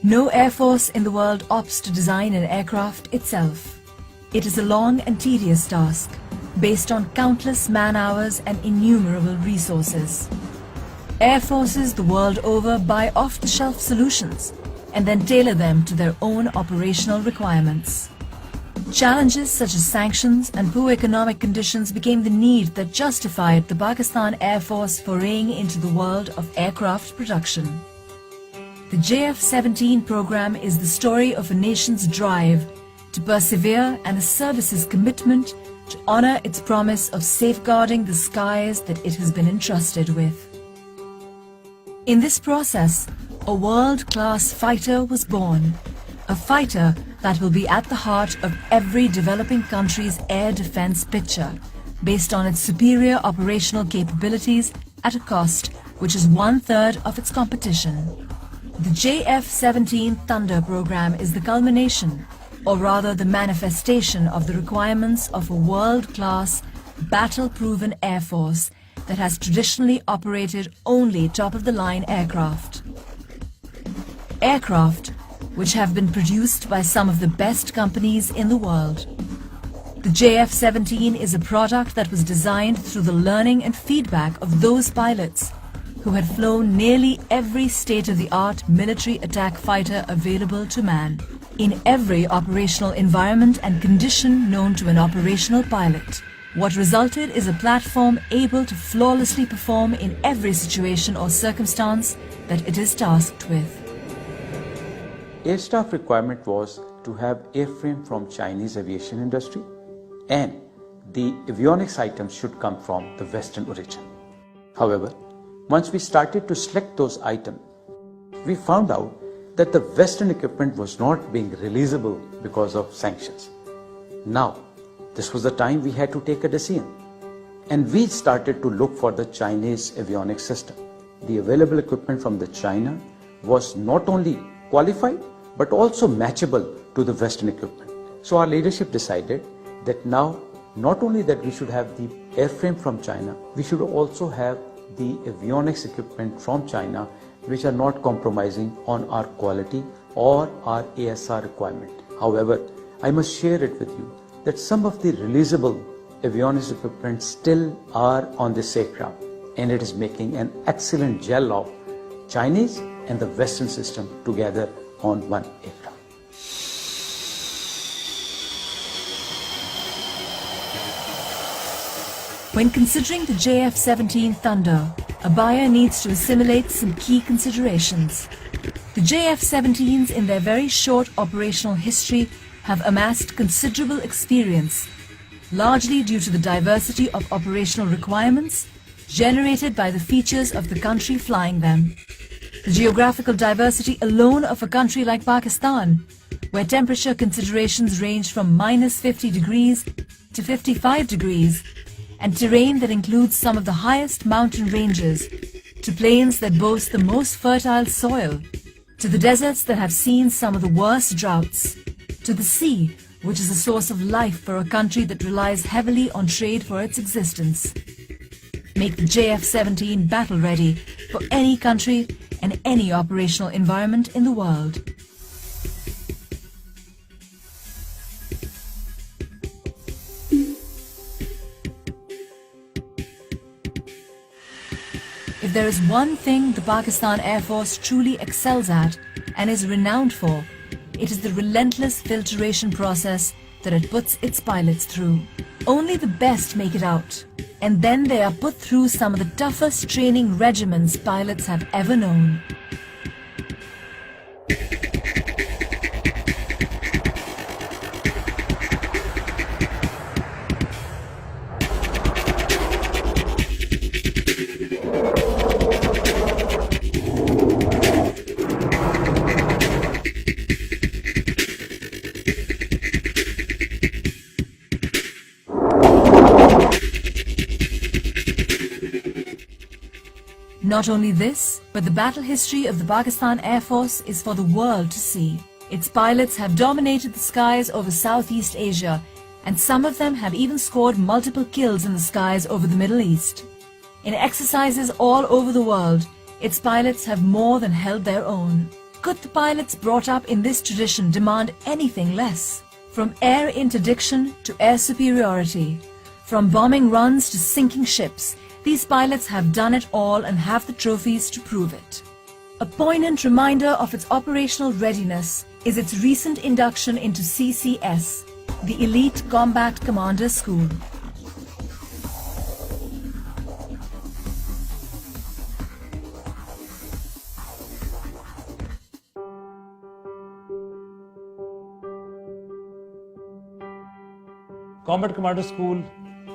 No air force in the world opts to design an aircraft itself. It is a long and tedious task, based on countless man-hours and innumerable resources. Air forces the world over buy off-the-shelf solutions and then tailor them to their own operational requirements. Challenges such as sanctions and poor economic conditions became the need that justified the Pakistan Air Force foraying into the world of aircraft production. The JF-17 program is the story of a nation's drive to persevere and a service's commitment to honor its promise of safeguarding the skies that it has been entrusted with. In this process, a world-class fighter was born, a fighter that will be at the heart of every developing country's air defense picture, based on its superior operational capabilities at a cost which is 1/3 of its competition. The JF-17 Thunder program is the culmination, or rather the manifestation of the requirements of a world-class, battle-proven air force that has traditionally operated only top-of-the-line aircraft. Aircraft which have been produced by some of the best companies in the world. The JF-17 is a product that was designed through the learning and feedback of those pilots who had flown nearly every state-of-the-art military attack fighter available to man, in every operational environment and condition known to an operational pilot. What resulted is a platform able to flawlessly perform in every situation or circumstance that it is tasked with. Air staff requirement was to have airframe from Chinese aviation industry, and the avionics items should come from the Western origin. However, once we started to select those items, we found out that the Western equipment was not being releasable because of sanctions. Now, this was the time we had to take a decision, and we started to look for the Chinese avionics system. The available equipment from the China was not only qualified but also matchable to the Western equipment. So our leadership decided that now not only that we should have the airframe from China, we should also have the avionics equipment from China which are not compromising on our quality or our ASR requirement. However, I must share it with you that some of the releasable avionics equipment still are on this aircraft, and it is making an excellent gel of Chinese and the Western system together on one aircraft. When considering the JF-17 Thunder, a buyer needs to assimilate some key considerations. The JF-17s in their very short operational history have amassed considerable experience, largely due to the diversity of operational requirements generated by the features of the country flying them. The geographical diversity alone of a country like Pakistan, where temperature considerations range from -50 degrees to 55 degrees, and terrain that includes some of the highest mountain ranges, to plains that boast the most fertile soil, to the deserts that have seen some of the worst droughts, to the sea, which is a source of life for a country that relies heavily on trade for its existence, make the JF-17 battle-ready for any country and any operational environment in the world. If there is one thing the Pakistan Air Force truly excels at and is renowned for, it is the relentless filtration process that it puts its pilots through. Only the best make it out, and then they are put through some of the toughest training regimens pilots have ever known. Not only this, but the battle history of the Pakistan Air Force is for the world to see. Its pilots have dominated the skies over Southeast Asia, and some of them have even scored multiple kills in the skies over the Middle East. In exercises all over the world, its pilots have more than held their own. Could the pilots brought up in this tradition demand anything less? From air interdiction to air superiority, from bombing runs to sinking ships, these pilots have done it all and have the trophies to prove it. A poignant reminder of its operational readiness is its recent induction into CCS, the Elite Combat Commander School. Combat Commander School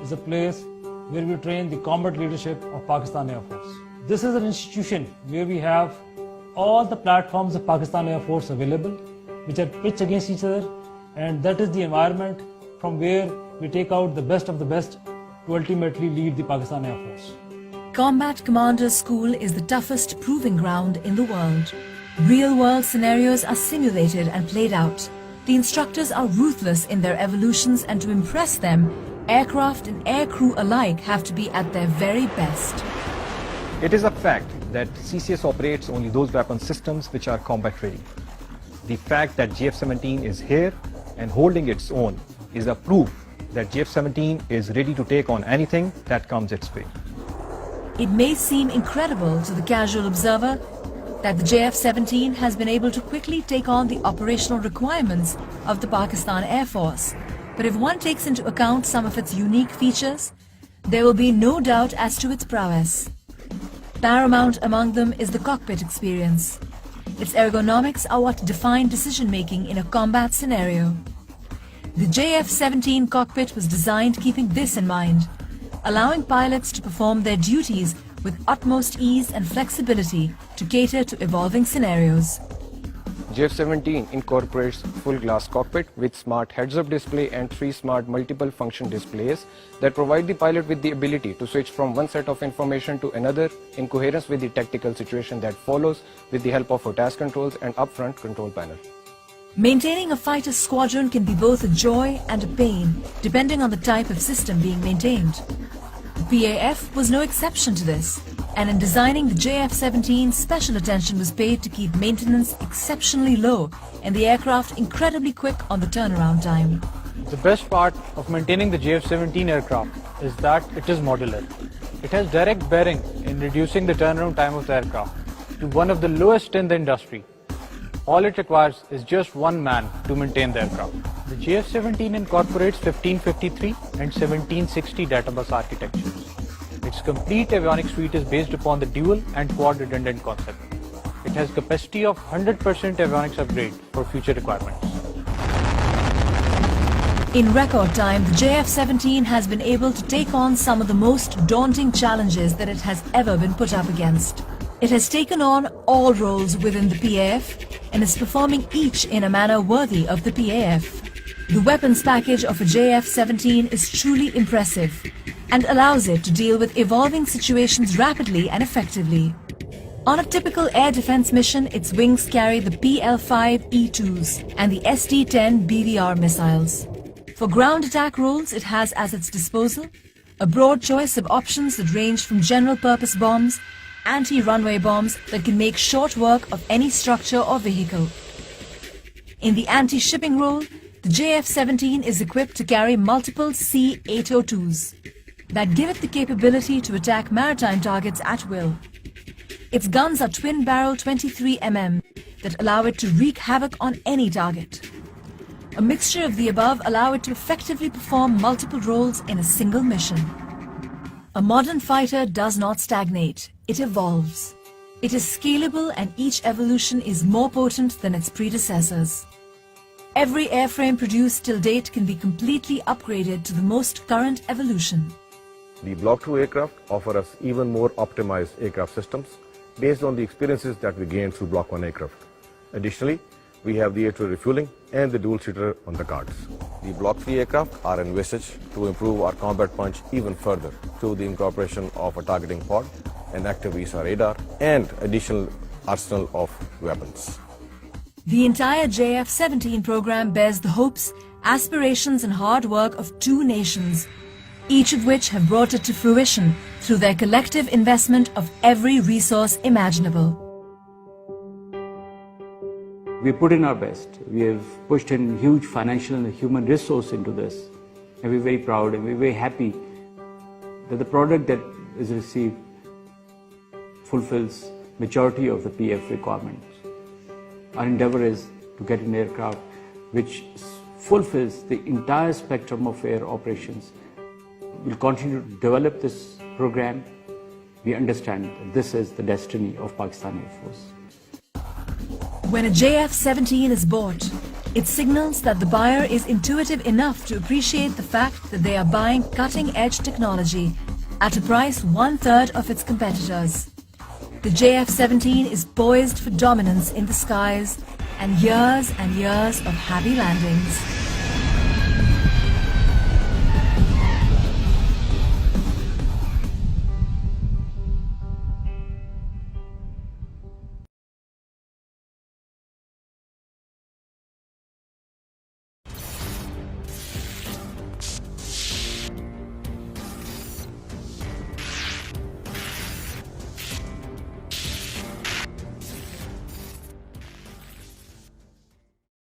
is a place where we train the combat leadership of Pakistan Air Force. This is an institution where we have all the platforms of Pakistan Air Force available, which are pitched against each other, and that is the environment from where we take out the best of the best to ultimately lead the Pakistan Air Force. Combat Commander School is the toughest proving ground in the world. Real-world scenarios are simulated and played out. The instructors are ruthless in their evolutions, and to impress them, aircraft and aircrew alike have to be at their very best. It is a fact that CCS operates only those weapon systems which are combat ready. The fact that JF-17 is here and holding its own is a proof that JF-17 is ready to take on anything that comes its way. It may seem incredible to the casual observer that the JF-17 has been able to quickly take on the operational requirements of the Pakistan Air Force. But if one takes into account some of its unique features, there will be no doubt as to its prowess. Paramount among them is the cockpit experience. Its ergonomics are what define decision-making in a combat scenario. The JF-17 cockpit was designed keeping this in mind, allowing pilots to perform their duties with utmost ease and flexibility to cater to evolving scenarios. JF-17 incorporates full glass cockpit with smart heads-up display and 3 smart multiple function displays that provide the pilot with the ability to switch from one set of information to another in coherence with the tactical situation that follows with the help of task controls and upfront control panel. Maintaining a fighter squadron can be both a joy and a pain, depending on the type of system being maintained. The PAF was no exception to this, and in designing the JF-17, special attention was paid to keep maintenance exceptionally low and the aircraft incredibly quick on the turnaround time. The best part of maintaining the JF-17 aircraft is that it is modular. It has direct bearing in reducing the turnaround time of the aircraft to one of the lowest in the industry. All it requires is just one man to maintain the aircraft. The JF-17 incorporates 1553 and 1760 databus architectures. Its complete avionics suite is based upon the dual and quad redundant concept. It has capacity of 100% avionics upgrade for future requirements. In record time, the JF-17 has been able to take on some of the most daunting challenges that it has ever been put up against. It has taken on all roles within the PAF and is performing each in a manner worthy of the PAF. The weapons package of a JF-17 is truly impressive and allows it to deal with evolving situations rapidly and effectively. On a typical air defense mission, its wings carry the PL-5 E-2s and the ST-10 BVR missiles. For ground attack roles, it has as its disposal a broad choice of options that range from general-purpose bombs, anti-runway bombs that can make short work of any structure or vehicle. In the anti-shipping role, the JF-17 is equipped to carry multiple C-802s that give it the capability to attack maritime targets at will. Its guns are twin-barrel 23mm that allow it to wreak havoc on any target. A mixture of the above allow it to effectively perform multiple roles in a single mission. A modern fighter does not stagnate, it evolves. It is scalable and each evolution is more potent than its predecessors. Every airframe produced till date can be completely upgraded to the most current evolution. The Block 2 aircraft offer us even more optimized aircraft systems based on the experiences that we gained through Block 1 aircraft. Additionally, we have the air-to-air refueling and the dual-seater on the cards. The Block 3 aircraft are envisaged to improve our combat punch even further through the incorporation of a targeting pod, an active VSAR radar, and additional arsenal of weapons. The entire JF-17 program bears the hopes, aspirations and hard work of 2 nations, each of which have brought it to fruition through their collective investment of every resource imaginable. We put in our best. We have pushed in huge financial and human resource into this. And we're very proud and we're very happy that the product that is received fulfills majority of the PAF requirements. Our endeavor is to get an aircraft which fulfills the entire spectrum of air operations. We'll continue to develop this program. We understand that this is the destiny of Pakistan Air Force. When a JF-17 is bought, it signals that the buyer is intuitive enough to appreciate the fact that they are buying cutting-edge technology at a price 1/3 of its competitors. The JF-17 is poised for dominance in the skies and years of happy landings.